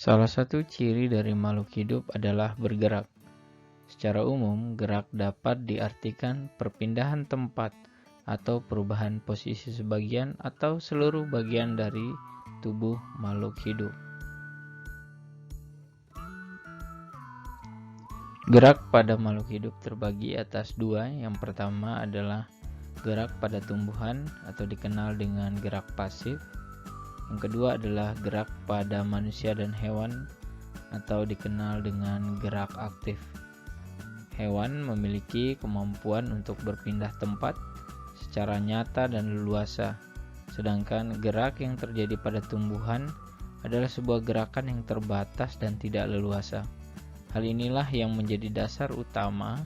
Salah satu ciri dari makhluk hidup adalah bergerak. Secara umum, gerak dapat diartikan perpindahan tempat atau perubahan posisi sebagian atau seluruh bagian dari tubuh makhluk hidup. Gerak pada makhluk hidup terbagi atas dua. Yang pertama adalah gerak pada tumbuhan atau dikenal dengan gerak pasif. Yang kedua adalah gerak pada manusia dan hewan atau dikenal dengan gerak aktif. Hewan memiliki kemampuan untuk berpindah tempat secara nyata dan leluasa, sedangkan gerak yang terjadi pada tumbuhan adalah sebuah gerakan yang terbatas dan tidak leluasa. Hal inilah yang menjadi dasar utama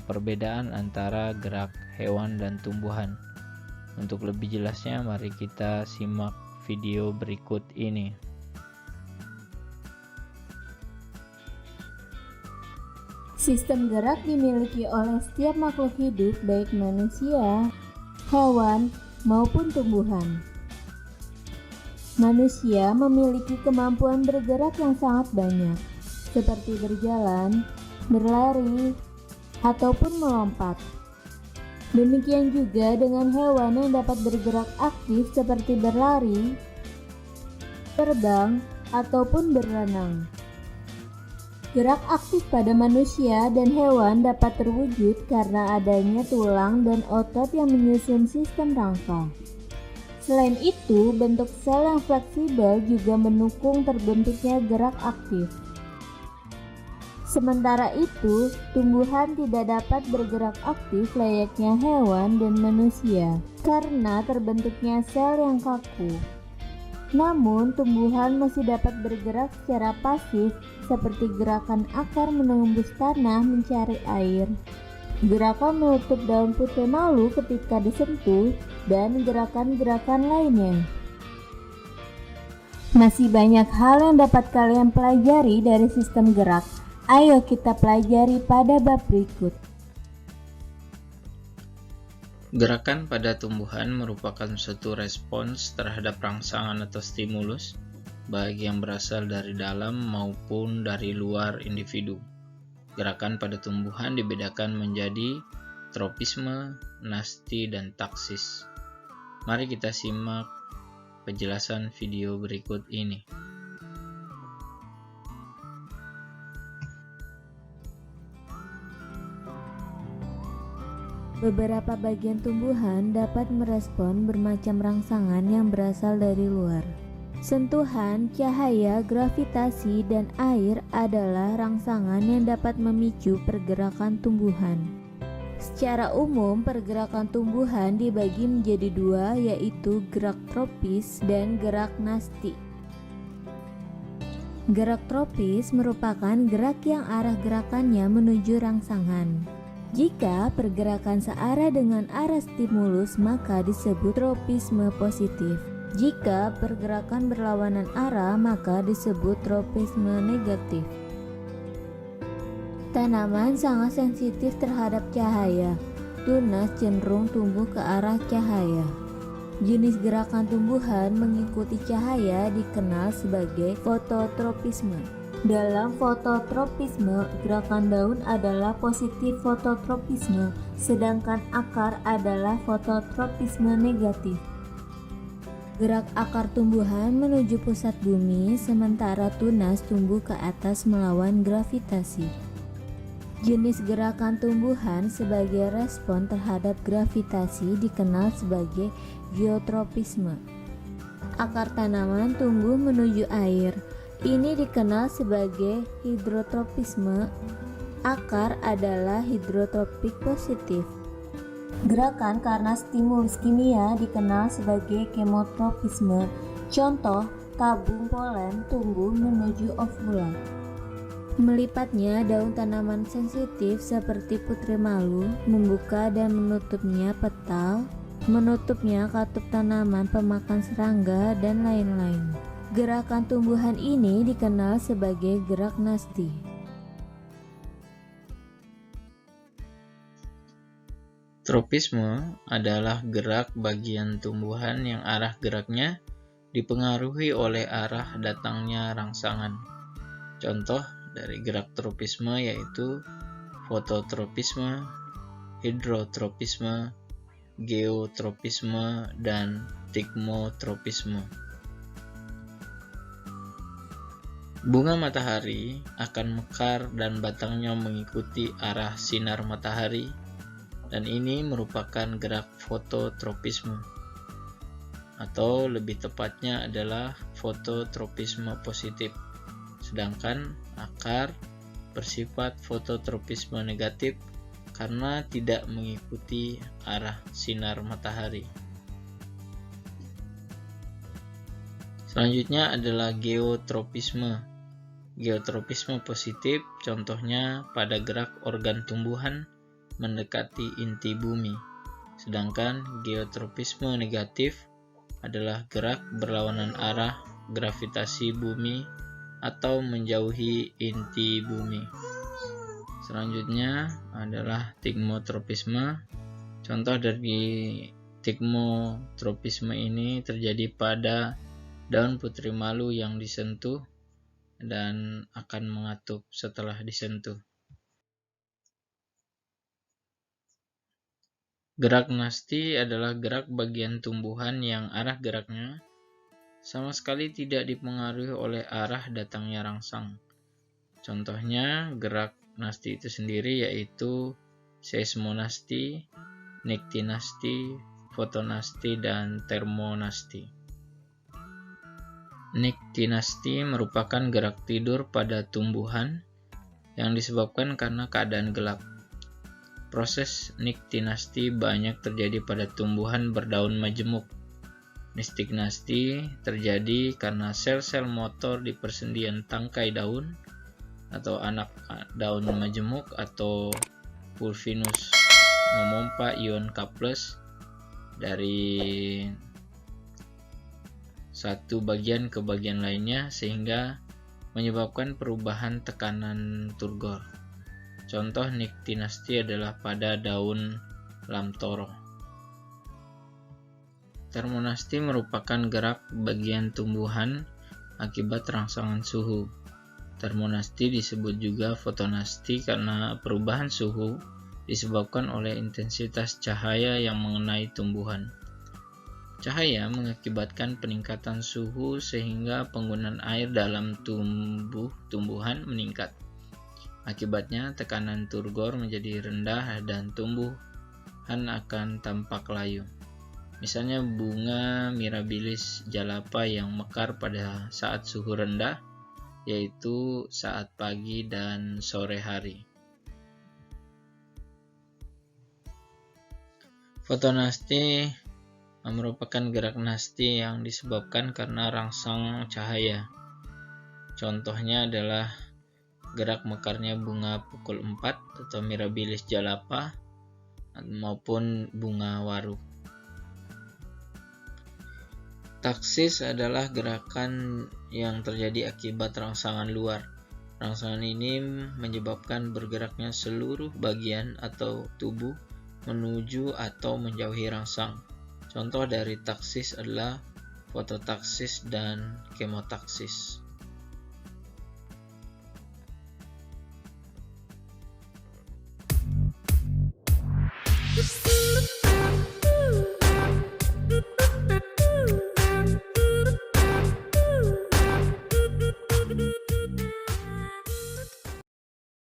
perbedaan antara gerak hewan dan tumbuhan. Untuk lebih jelasnya, mari kita simak video berikut ini. Sistem gerak dimiliki oleh setiap makhluk hidup, baik manusia, hewan, maupun tumbuhan. Manusia memiliki kemampuan bergerak yang sangat banyak, seperti berjalan, berlari, ataupun melompat. Demikian juga dengan hewan yang dapat bergerak aktif seperti berlari, terbang, ataupun berenang. Gerak aktif pada manusia dan hewan dapat terwujud karena adanya tulang dan otot yang menyusun sistem rangka. Selain itu, bentuk sel yang fleksibel juga mendukung terbentuknya gerak aktif. Sementara itu, tumbuhan tidak dapat bergerak aktif layaknya hewan dan manusia karena terbentuknya sel yang kaku. Namun, tumbuhan masih dapat bergerak secara pasif seperti gerakan akar menembus tanah mencari air, gerakan menutup daun putih malu ketika disentuh, dan gerakan-gerakan lainnya. Masih banyak hal yang dapat kalian pelajari dari sistem gerak. Ayo kita pelajari pada bab berikut. Gerakan pada tumbuhan merupakan suatu respons terhadap rangsangan atau stimulus, baik yang berasal dari dalam maupun dari luar individu. Gerakan pada tumbuhan dibedakan menjadi tropisme, nasti, dan taksis. Mari kita simak penjelasan video berikut ini. Beberapa bagian tumbuhan dapat merespon bermacam rangsangan yang berasal dari luar. Sentuhan, cahaya, gravitasi, dan air adalah rangsangan yang dapat memicu pergerakan tumbuhan. Secara umum, pergerakan tumbuhan dibagi menjadi dua, yaitu gerak tropis dan gerak nasti. Gerak tropis merupakan gerak yang arah gerakannya menuju rangsangan. Jika pergerakan searah dengan arah stimulus, maka disebut tropisme positif. Jika pergerakan berlawanan arah, maka disebut tropisme negatif. Tanaman sangat sensitif terhadap cahaya. Tunas cenderung tumbuh ke arah cahaya. Jenis gerakan tumbuhan mengikuti cahaya dikenal sebagai fototropisme. Dalam fototropisme, gerakan daun adalah positif fototropisme, sedangkan akar adalah fototropisme negatif. Gerak akar tumbuhan menuju pusat bumi, sementara tunas tumbuh ke atas melawan gravitasi. Jenis gerakan tumbuhan sebagai respon terhadap gravitasi dikenal sebagai geotropisme. Akar tanaman tumbuh menuju air. Ini dikenal sebagai hidrotropisme. Akar adalah hidrotropik positif. Gerakan karena stimulus kimia dikenal sebagai kemotropisme. Contoh, tabung polen tumbuh menuju ovula. Melipatnya daun tanaman sensitif seperti putri malu, membuka dan menutupnya petal, menutupnya katup tanaman pemakan serangga, dan lain-lain. Gerakan tumbuhan ini dikenal sebagai gerak nasti. Tropisme adalah gerak bagian tumbuhan yang arah geraknya dipengaruhi oleh arah datangnya rangsangan. Contoh dari gerak tropisme yaitu fototropisme, hidrotropisme, geotropisme, dan tigmotropisme. Bunga matahari akan mekar dan batangnya mengikuti arah sinar matahari, dan ini merupakan gerak fototropisme, atau lebih tepatnya adalah fototropisme positif. Sedangkan akar bersifat fototropisme negatif karena tidak mengikuti arah sinar matahari. Selanjutnya adalah geotropisme. Geotropisme positif contohnya pada gerak organ tumbuhan mendekati inti bumi. Sedangkan geotropisme negatif adalah gerak berlawanan arah gravitasi bumi atau menjauhi inti bumi. Selanjutnya adalah tigmotropisme. Contoh dari tigmotropisme ini terjadi pada daun putri malu yang disentuh dan akan mengatup setelah disentuh. Gerak nasti adalah gerak bagian tumbuhan yang arah geraknya sama sekali tidak dipengaruhi oleh arah datangnya rangsang. Contohnya gerak nasti itu sendiri yaitu seismonasti, niktinasti, fotonasti, dan termonasti. Niktinasti merupakan gerak tidur pada tumbuhan yang disebabkan karena keadaan gelap. Proses niktinasti banyak terjadi pada tumbuhan berdaun majemuk. Nistiknasti terjadi karena sel-sel motor di persendian tangkai daun atau anak daun majemuk atau pulvinus memompa ion K+ dari satu bagian ke bagian lainnya sehingga menyebabkan perubahan tekanan turgor. Contoh niktinasti adalah pada daun lamtoro. Termonasti merupakan gerak bagian tumbuhan akibat rangsangan suhu. Termonasti disebut juga fotonasti karena perubahan suhu disebabkan oleh intensitas cahaya yang mengenai tumbuhan. Cahaya mengakibatkan peningkatan suhu sehingga penggunaan air dalam tumbuhan meningkat. Akibatnya tekanan turgor menjadi rendah dan tumbuhan akan tampak layu. Misalnya bunga Mirabilis jalapa yang mekar pada saat suhu rendah, yaitu saat pagi dan sore hari. Fotonasti merupakan gerak nasti yang disebabkan karena rangsang cahaya. Contohnya adalah gerak mekarnya bunga pukul 4 atau Mirabilis jalapa maupun bunga waru. Taksis adalah gerakan yang terjadi akibat rangsangan luar. Rangsangan ini menyebabkan bergeraknya seluruh bagian atau tubuh menuju atau menjauhi rangsang. Contoh dari taksis adalah fototaksis dan kemotaksis.